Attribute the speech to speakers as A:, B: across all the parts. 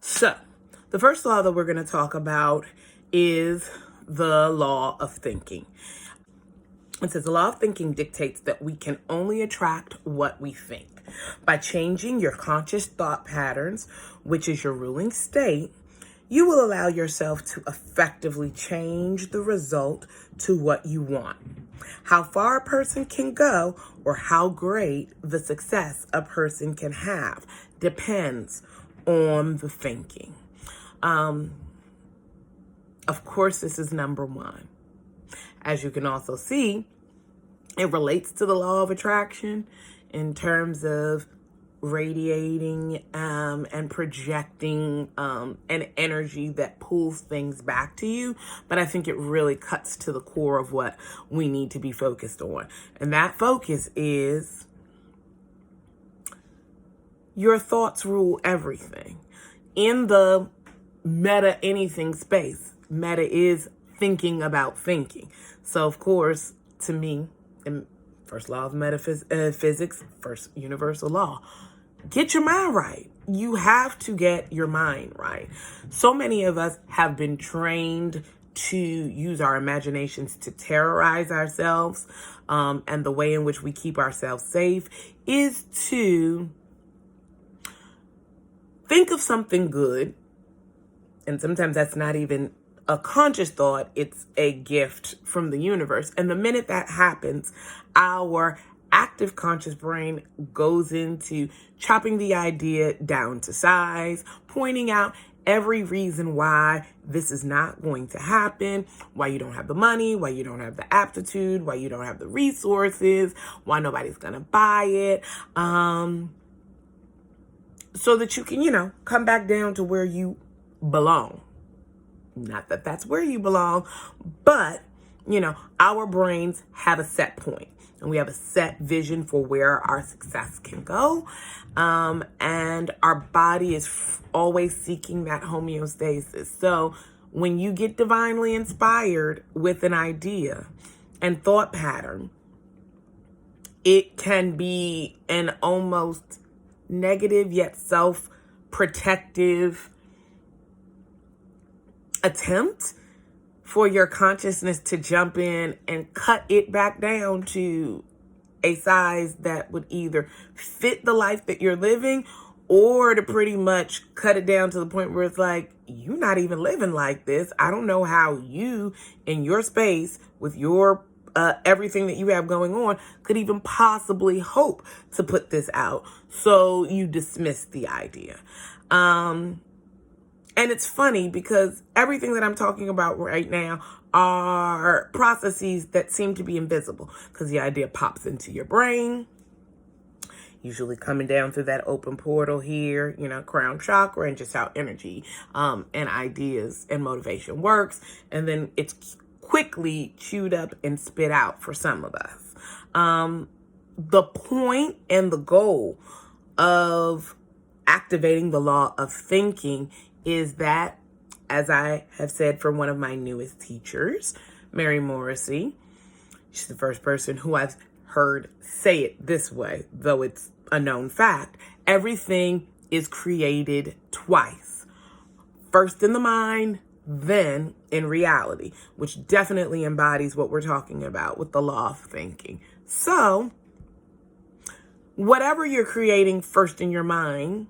A: So, the first law that we're going to talk about is the law of thinking. It says the law of thinking dictates that we can only attract what we think. By changing your conscious thought patterns, which is your ruling state, you will allow yourself to effectively change the result to what you want. How far a person can go or how great the success a person can have depends on the thinking. Of course, this is number one. As you can also see, it relates to the law of attraction in terms of radiating and projecting an energy that pulls things back to you. But I think it really cuts to the core of what we need to be focused on. And that focus is your thoughts rule everything. In the meta anything space, meta is thinking about thinking. So, of course, to me, in first law of metaphysics, first universal law, get your mind right. You have to get your mind right. So many of us have been trained to use our imaginations to terrorize ourselves. And the way in which we keep ourselves safe is to think of something good. And sometimes that's not even a conscious thought, it's a gift from the universe. And the minute that happens, our active conscious brain goes into chopping the idea down to size, pointing out every reason why this is not going to happen, why you don't have the money, why you don't have the aptitude, why you don't have the resources, why nobody's gonna buy it, so that you can, come back down to where you belong. Not that that's where you belong, but, our brains have a set point and we have a set vision for where our success can go. And our body is always seeking that homeostasis. So when you get divinely inspired with an idea and thought pattern, it can be an almost negative yet self-protective attempt for your consciousness to jump in and cut it back down to a size that would either fit the life that you're living or to pretty much cut it down to the point where it's like, you're not even living like this. I don't know how you in your space with your everything that you have going on could even possibly hope to put this out. So you dismiss the idea. And it's funny because everything that I'm talking about right now are processes that seem to be invisible because the idea pops into your brain, usually coming down through that open portal here, crown chakra, and just how energy and ideas and motivation works. And then it's quickly chewed up and spit out for some of us. The point and the goal of activating the law of thinking is that, as I have said from one of my newest teachers, Mary Morrissey, she's the first person who I've heard say it this way, though it's a known fact, everything is created twice. First in the mind, then in reality, which definitely embodies what we're talking about with the law of thinking. So, whatever you're creating first in your mind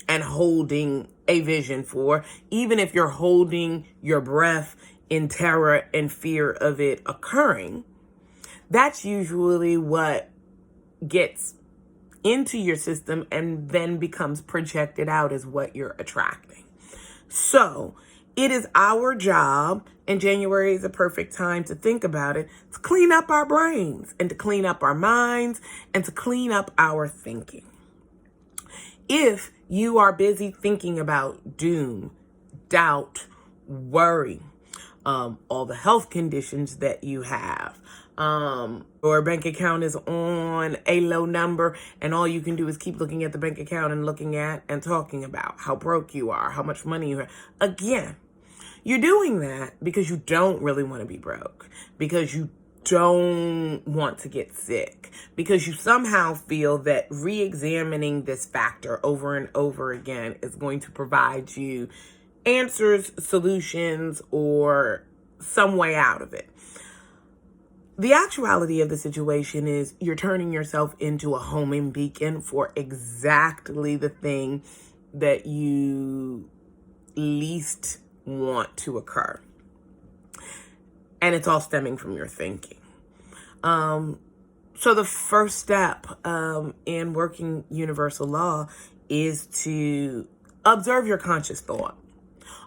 A: and holding a vision for, even if you're holding your breath in terror and fear of it occurring, that's usually what gets into your system and then becomes projected out as what you're attracting. So it is our job, and January is a perfect time to think about it, to clean up our brains and to clean up our minds and to clean up our thinking. If you are busy thinking about doom, doubt, worry, all the health conditions that you have, or bank account is on a low number and all you can do is keep looking at the bank account and looking at and talking about how broke you are, how much money you have. Again, you're doing that because you don't really want to be broke, because you don't want to get sick, because you somehow feel that re-examining this factor over and over again is going to provide you answers, solutions, or some way out of it. The actuality of the situation is you're turning yourself into a homing beacon for exactly the thing that you least want to occur. And it's all stemming from your thinking. So the first step in working universal law is to observe your conscious thought.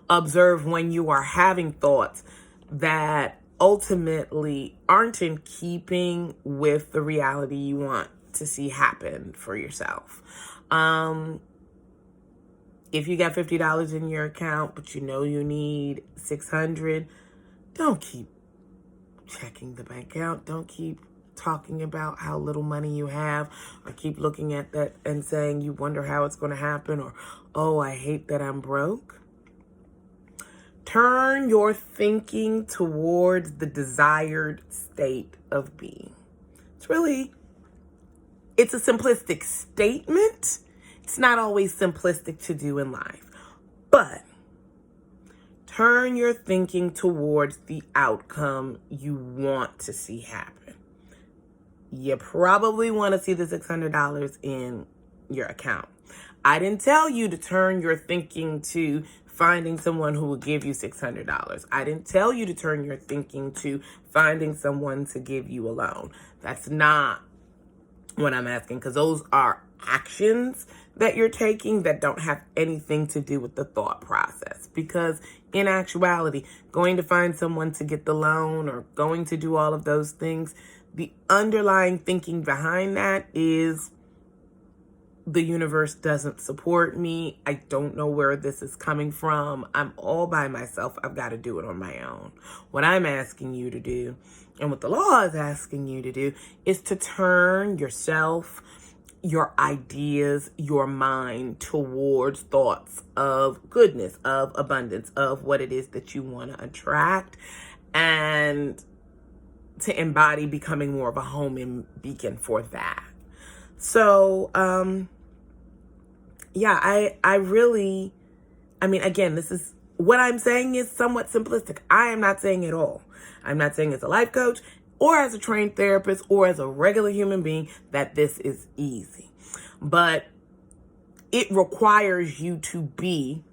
A: Observe when you are having thoughts that ultimately aren't in keeping with the reality you want to see happen for yourself. If you got $50 in your account, but you know you need $600, don't keep checking the bank account. Don't keep talking about how little money you have, or keep looking at that and saying you wonder how it's going to happen, or, oh, I hate that I'm broke. Turn your thinking towards the desired state of being. It's a simplistic statement. It's not always simplistic to do in life, but turn your thinking towards the outcome you want to see happen. You probably want to see the $600 in your account. I didn't tell you to turn your thinking to finding someone who will give you $600. I didn't tell you to turn your thinking to finding someone to give you a loan. That's not what I'm asking, because those are actions that you're taking that don't have anything to do with the thought process. Because in actuality, going to find someone to get the loan or going to do all of those things, the underlying thinking behind that is, the universe doesn't support me. I don't know where this is coming from. I'm all by myself. I've got to do it on my own. What I'm asking you to do, and what the law is asking you to do, is to turn yourself, your ideas, your mind towards thoughts of goodness, of abundance, of what it is that you want to attract, and to embody becoming more of a homing beacon for that. So, again, this is what I'm saying is somewhat simplistic. I am not saying it all. I'm not saying as a life coach or as a trained therapist or as a regular human being that this is easy. But it requires you to be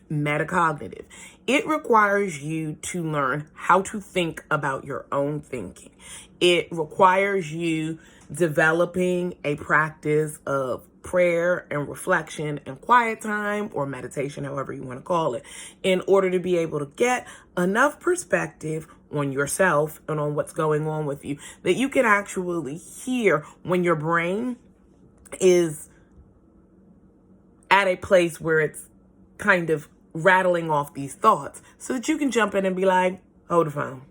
A: metacognitive. It requires you to learn how to think about your own thinking. It requires you developing a practice of prayer and reflection and quiet time, or meditation, however you want to call it, in order to be able to get enough perspective on yourself and on what's going on with you that you can actually hear when your brain is at a place where it's kind of rattling off these thoughts, so that you can jump in and be like, hold the phone.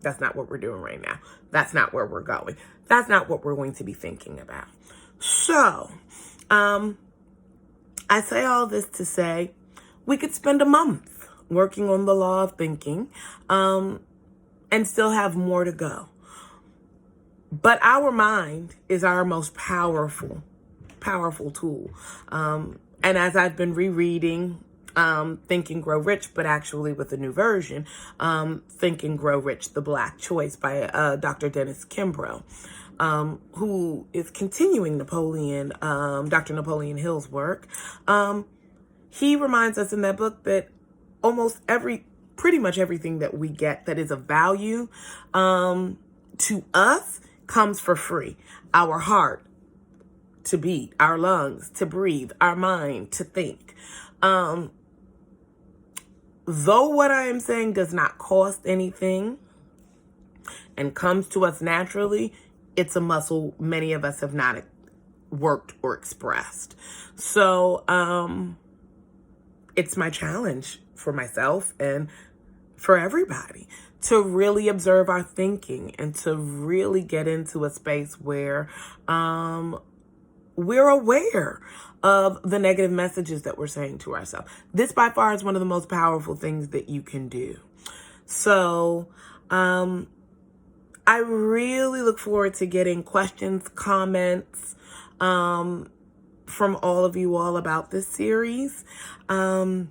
A: That's not what we're doing right now. That's not where we're going. That's not what we're going to be thinking about. So, I say all this to say we could spend a month working on the law of thinking, and still have more to go. But our mind is our most powerful tool. And as I've been rereading Think and Grow Rich, but actually with a new version, Think and Grow Rich, The Black Choice by Dr. Dennis Kimbrough, who is continuing Dr. Napoleon Hill's work. He reminds us in that book that pretty much everything that we get that is of value to us comes for free. Our heart to beat, our lungs to breathe, our mind to think. Though what I am saying does not cost anything and comes to us naturally, it's a muscle many of us have not worked or expressed. So it's my challenge for myself and for everybody to really observe our thinking and to really get into a space where we're aware of the negative messages that we're saying to ourselves. This by far is one of the most powerful things that you can do. So I I really look forward to getting questions, comments, from all of you all about this series. I'd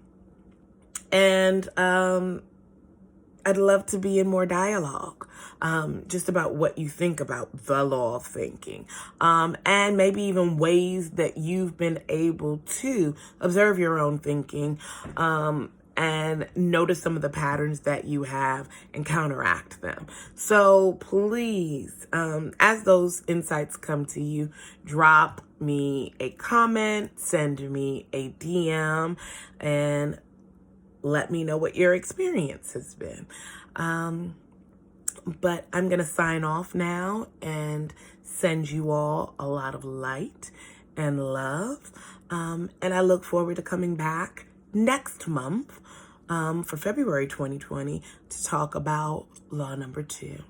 A: love to be in more dialogue, just about what you think about the law of thinking, and maybe even ways that you've been able to observe your own thinking, and notice some of the patterns that you have and counteract them. So please, as those insights come to you, drop me a comment, send me a DM, and let me know what your experience has been. But I'm going to sign off now and send you all a lot of light and love. And I look forward to coming back next month, for February 2020, to talk about law number 2.